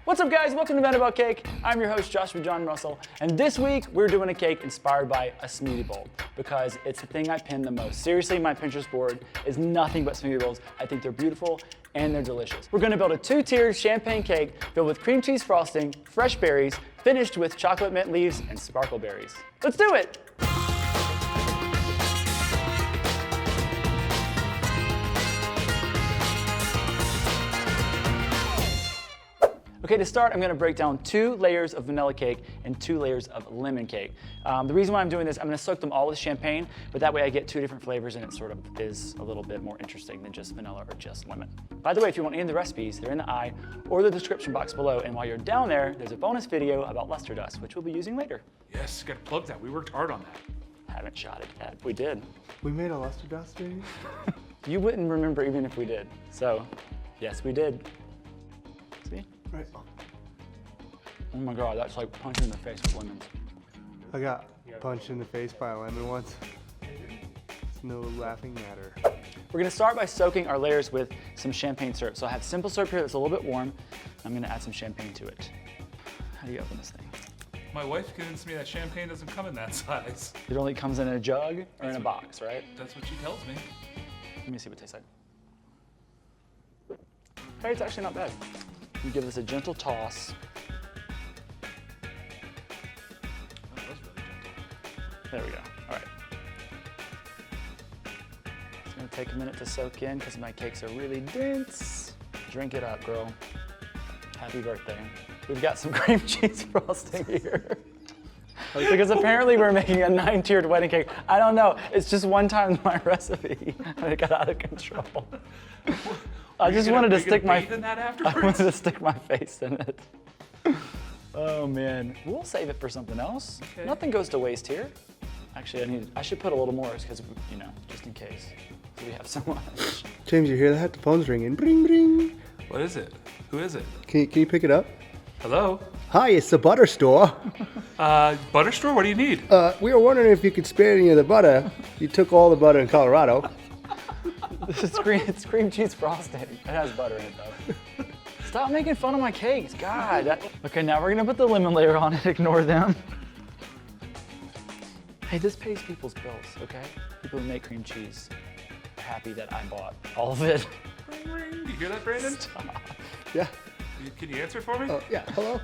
What's up guys, welcome to Men About Cake. I'm your host Joshua John Russell, and this week we're doing a cake inspired by a smoothie bowl because it's the thing I pin the most. Seriously, my Pinterest board is nothing but smoothie bowls. I think they're beautiful and they're delicious. We're gonna build a 2-tiered champagne cake filled with cream cheese frosting, fresh berries, finished with chocolate mint leaves and sparkle berries. Let's do it! Okay, to start, I'm gonna break down 2 layers of vanilla cake and 2 layers of lemon cake. The reason why I'm doing this, I'm gonna soak them all with champagne, but that way I get 2 different flavors and it sort of is a little bit more interesting than just vanilla or just lemon. By the way, if you want any of the recipes, they're in the eye or the description box below, and while you're down there, there's a bonus video about luster dust, which we'll be using later. Yes, gotta plug that. We worked hard on that. Haven't shot it yet. We did. We made a luster dust, baby? You wouldn't remember even if we did. So, yes, we did. See? Right. Oh my God, that's like punching in the face with lemons. I got punched in the face by a lemon once. It's no laughing matter. We're gonna start by soaking our layers with some champagne syrup. So I have simple syrup here that's a little bit warm. I'm gonna add some champagne to it. How do you open this thing? My wife convinced me that champagne doesn't come in that size. It only comes in a jug or in a box, right? That's what she tells me. Let me see what it tastes like. Hey, it's actually not bad. You give this a gentle toss. Oh, that was really gentle. There we go, all right. It's gonna take a minute to soak in because my cakes are really dense. Drink it up, girl. Happy birthday. We've got some cream cheese frosting here. Because apparently we're making a 9-tiered wedding cake. I don't know, it's just one time in my recipe and it got out of control. I just wanted to stick my face in it. Oh man, we'll save it for something else. Okay. Nothing goes to waste here. Actually, I should put a little more because, you know, just in case. We have so much. James, you hear that? The phone's ringing. Bring, bring. What is it? Who is it? Can you pick it up? Hello? Hi, it's the butter store. Butter store? What do you need? We were wondering if you could spare any of the butter. You took all the butter in Colorado. It's cream cheese frosting. It has butter in it though. Stop making fun of my cakes, God. Okay, now we're gonna put the lemon layer on it, ignore them. Hey, this pays people's bills, okay? People who make cream cheese are happy that I bought all of it. Ring, ring. Do you hear that, Brandon? Stop. Yeah. Can you answer for me? Oh, yeah. Hello?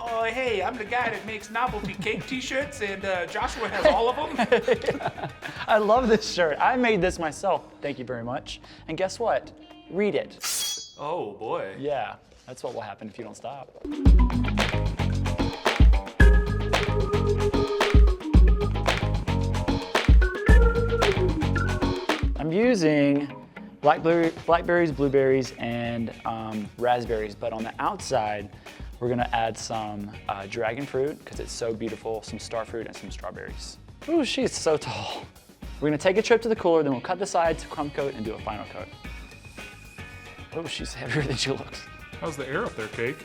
Oh, hey, I'm the guy that makes novelty cake t-shirts, and Joshua has all of them. Yeah. I love this shirt. I made this myself. Thank you very much. And guess what? Read it. Oh, boy. Yeah, that's what will happen if you don't stop. I'm using blackberries, blueberries, and raspberries, but on the outside, we're gonna add some dragon fruit because it's so beautiful, some star fruit, and some strawberries. Ooh, she's so tall. We're gonna take a trip to the cooler, then we'll cut the sides, crumb coat, and do a final coat. Oh, she's heavier than she looks. How's the air up there, Cake?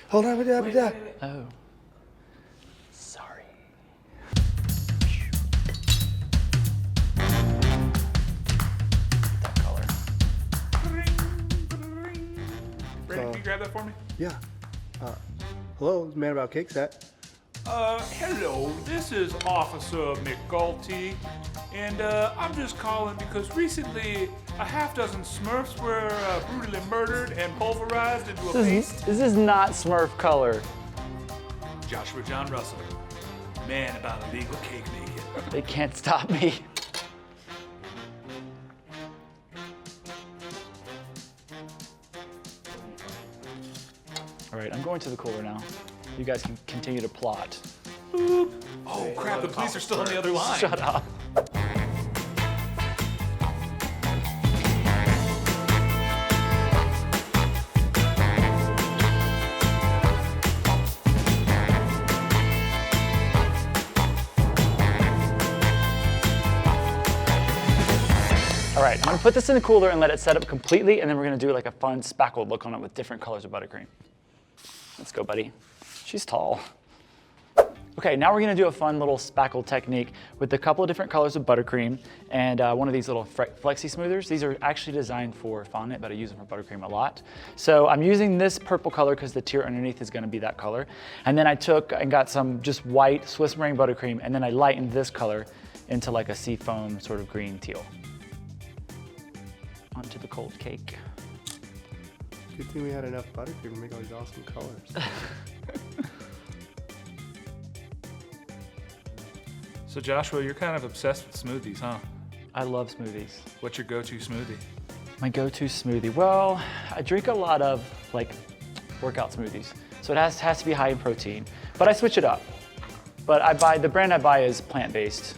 Hold on, wait. Oh. Sorry. That color. Brandon, can you grab that for me? Yeah. Hello, it's Man About Cake Set. Hello, this is Officer McGulty, and I'm just calling because recently a half-dozen Smurfs were brutally murdered and pulverized into a paste. This is not Smurf color. Joshua John Russell, man about illegal cake making. They can't stop me. All right, I'm going to the cooler now. You guys can continue to plot. Boop. Oh crap, the police are still on the other line. Shut up. All right, I'm gonna put this in the cooler and let it set up completely, and then we're gonna do like a fun spackled look on it with different colors of buttercream. Let's go, buddy. She's tall. Okay, now we're gonna do a fun little spackle technique with a couple of different colors of buttercream and one of these little flexi smoothers. These are actually designed for fondant, but I use them for buttercream a lot. So I'm using this purple color because the tier underneath is gonna be that color. And then I took and got some just white Swiss meringue buttercream, and then I lightened this color into like a seafoam sort of green teal. Onto the cold cake. Good thing we had enough buttercream to make all these awesome colors. So Joshua, you're kind of obsessed with smoothies, huh? I love smoothies. What's your go-to smoothie? My go-to smoothie. Well, I drink a lot of like workout smoothies. So it has to be high in protein, but I switch it up. But the brand I buy is plant-based.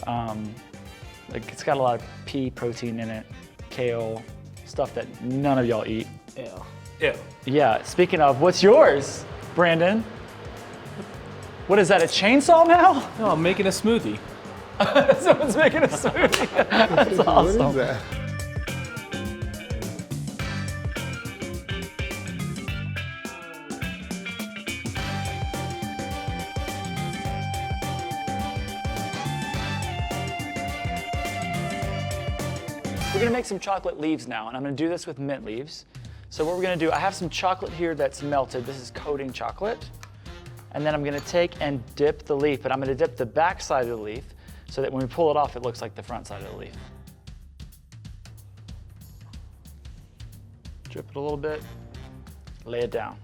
Like it's got a lot of pea protein in it, kale, stuff that none of y'all eat. Ew. Ew. Yeah, speaking of, what's yours, Brandon? What is that, a chainsaw now? No, I'm making a smoothie. Someone's making a smoothie. That's awesome. What is that? We're gonna make some chocolate leaves now, and I'm gonna do this with mint leaves. So what we're gonna do, I have some chocolate here that's melted. This is coating chocolate. And then I'm gonna take and dip the leaf, but I'm gonna dip the back side of the leaf so that when we pull it off, it looks like the front side of the leaf. Drip it a little bit, lay it down.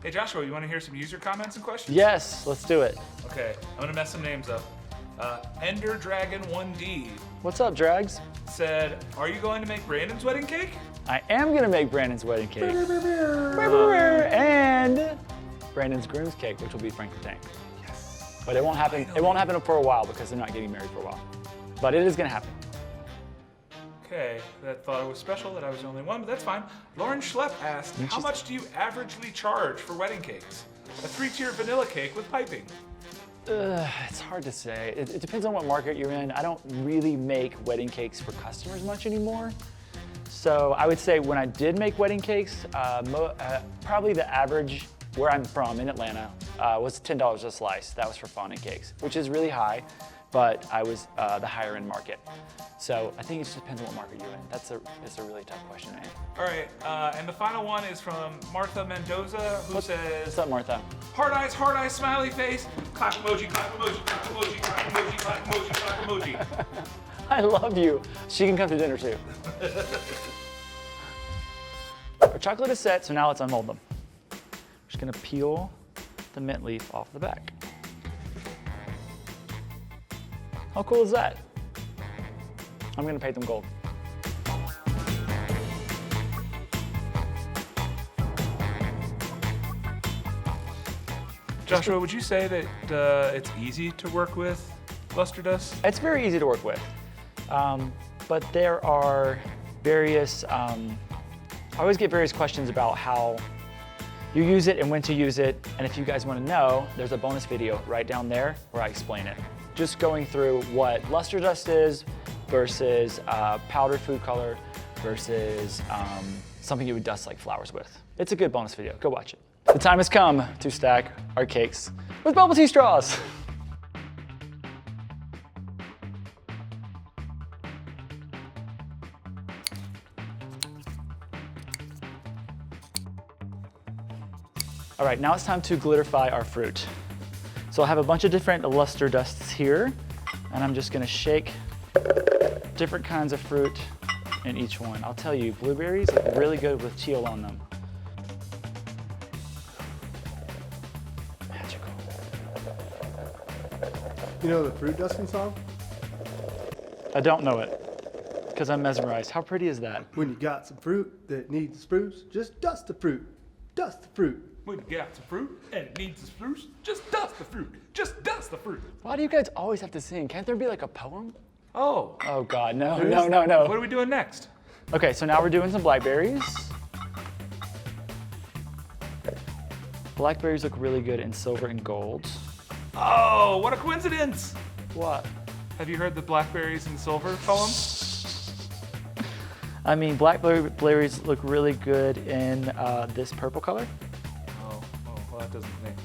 Hey Joshua, you want to hear some user comments and questions? Yes, let's do it. Okay, I'm gonna mess some names up. Ender Dragon 1D What's up, Drags? said, "Are you going to make Brandon's wedding cake?" I am gonna make Brandon's wedding cake. And Brandon's groom's cake, which will be Frank the Tank. Yes. But it won't happen. It won't happen for a while because they're not getting married for a while. But it is gonna happen. Okay, that thought it was special that I was the only one, but that's fine. Lauren Schlepp asked, "How much do you averagely charge for wedding cakes? A 3-tier vanilla cake with piping." It's hard to say. It depends on what market you're in. I don't really make wedding cakes for customers much anymore. So I would say when I did make wedding cakes, probably the average where I'm from in Atlanta was $10 a slice. That was for fondant cakes, which is really high, but I was the higher end market. So I think it just depends on what market you're in. That's a really tough question to answer. All right, and the final one is from Martha Mendoza, who says, What's up, Martha? heart eyes, smiley face, clap emoji, clap emoji, clap emoji, clap emoji, clap emoji, clap emoji. I love you. She can come to dinner too. Our chocolate is set, so now let's unmold them. I'm just gonna peel the mint leaf off the back. How cool is that? I'm gonna paint them gold. Joshua, would you say that it's easy to work with luster dust? It's very easy to work with, but there are various, I always get various questions about how you use it and when to use it, and if you guys wanna know, there's a bonus video right down there where I explain it. Just going through what luster dust is versus powdered food color versus something you would dust like flowers with. It's a good bonus video, go watch it. The time has come to stack our cakes with bubble tea straws. All right, now it's time to glitterify our fruit. So I have a bunch of different luster dusts here, and I'm just gonna shake different kinds of fruit in each one. I'll tell you, blueberries look really good with teal on them. Magical. You know the fruit dusting song? I don't know it, because I'm mesmerized. How pretty is that? When you got some fruit that needs spruce, just dust the fruit. Dust the fruit. When you got some fruit and it needs the spruce, just dust the fruit. Just dust the fruit. Why do you guys always have to sing? Can't there be like a poem? Oh, Oh God, no, There no, is- no, what no. are we doing next? Okay, so now we're doing some blackberries. Blackberries look really good in silver and gold. Oh, what a coincidence! What? Have you heard the blackberries and silver poem? I mean, blackberries look really good in this purple color. Oh, well, that doesn't make.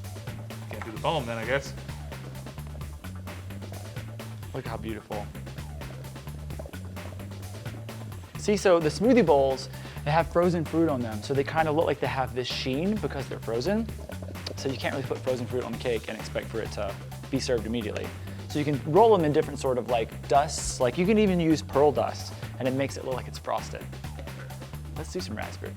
Can't do the foam then, I guess. Look how beautiful. See, so the smoothie bowls, they have frozen fruit on them, so they kind of look like they have this sheen because they're frozen. So you can't really put frozen fruit on the cake and expect for it to be served immediately. So you can roll them in different sort of like dusts, like you can even use pearl dust, and it makes it look like it's frosted. Let's do some raspberries.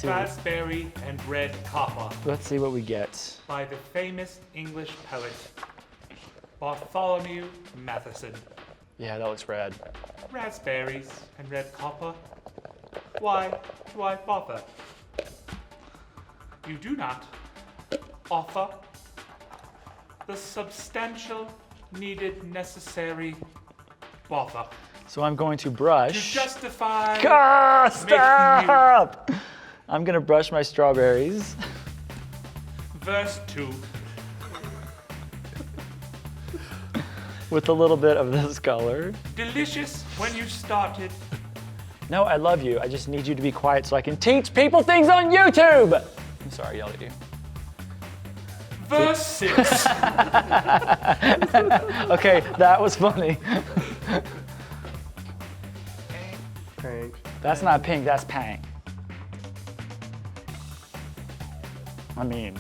Raspberry and red copper Let's see what we get. by the famous English poet Bartholomew Matheson. Yeah, that looks red. Raspberries and red copper. Why bother? You do not offer the substantial, needed, necessary bother So I'm going to to brush. justify Stop! I'm gonna brush my strawberries. verse 2. With a little bit of this color. Delicious when you started. No, I love you. I just need you to be quiet so I can teach people things on YouTube. I'm sorry, I yelled at you. Verse 6. Okay, that was funny. Pink. That's not pink, that's pink. I mean.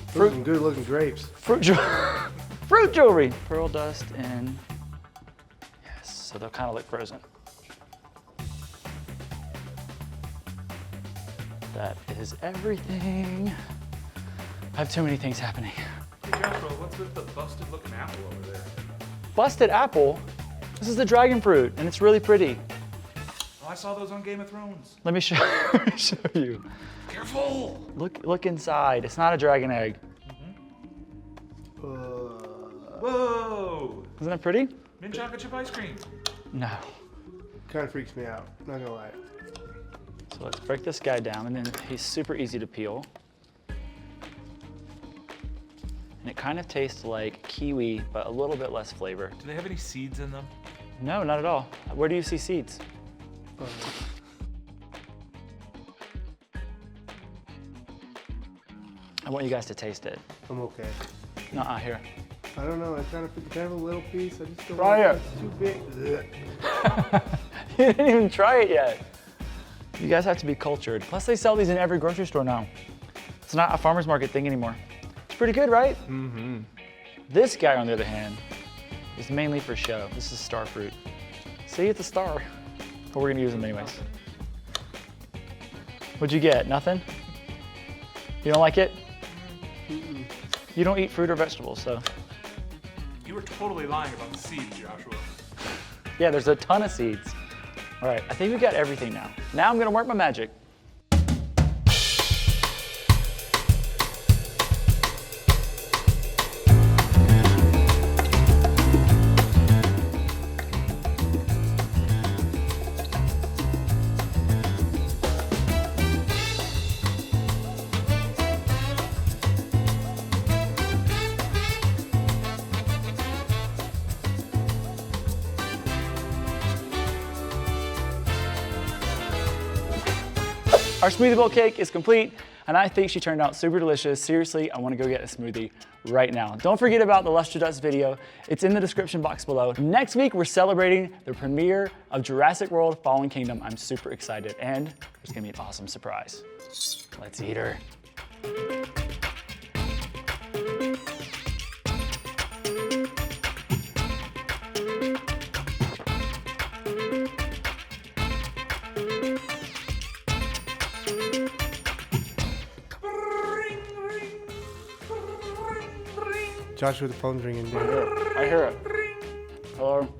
Fruit. Good looking grapes. Fruit jewelry. Pearl dust and, yes, so they'll kind of look frozen. That is everything. I have too many things happening. Hey Joshua, what's with the busted looking apple over there? Busted apple? This is the dragon fruit and it's really pretty. Oh, I saw those on Game of Thrones. Let me show you. Careful! Look inside. It's not a dragon egg. Whoa! Isn't that pretty? Mint chocolate chip ice cream. No. Kind of freaks me out. Not gonna lie. So let's break this guy down, and then he's super easy to peel. And it kind of tastes like kiwi, but a little bit less flavor. Do they have any seeds in them? No, not at all. Where do you see seeds? I want you guys to taste it. I'm okay. Nuh-uh, here. I don't know. I kind of a little piece. I just don't Try like it. It's too big. Ugh. You didn't even try it yet. You guys have to be cultured. Plus, they sell these in every grocery store now. It's not a farmer's market thing anymore. It's pretty good, right? Mm-hmm. This guy, on the other hand, is mainly for show. This is star fruit. See, it's a star. But we're gonna use them anyways. What'd you get? Nothing? You don't like it? Mm-mm. You don't eat fruit or vegetables, so. You were totally lying about the seeds, Joshua. Yeah, there's a ton of seeds. All right, I think we got everything now. Now I'm gonna work my magic. Our smoothie bowl cake is complete, and I think she turned out super delicious. Seriously, I wanna go get a smoothie right now. Don't forget about the Luster Dust video. It's in the description box below. Next week, we're celebrating the premiere of Jurassic World Fallen Kingdom. I'm super excited, and there's gonna be an awesome surprise. Let's eat her. Joshua, the phone's ringing, dude. I hear it. Hello?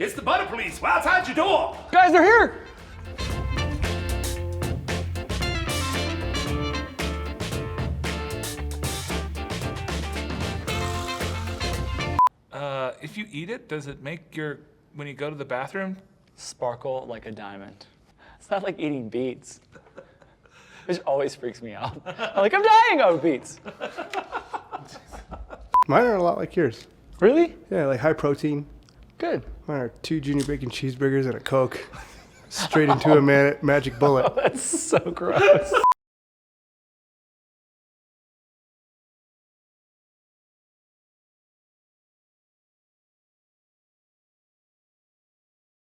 It's the butter police. We're outside your door. Guys, they're here! If you eat it, does it make when you go to the bathroom? Sparkle like a diamond. It's not like eating beets. Which always freaks me out. I'm like, I'm dying of beets. Mine are a lot like yours. Really? Yeah, like high protein. Good. Mine are 2 junior bacon cheeseburgers and a Coke. Straight into a magic bullet. That's so gross.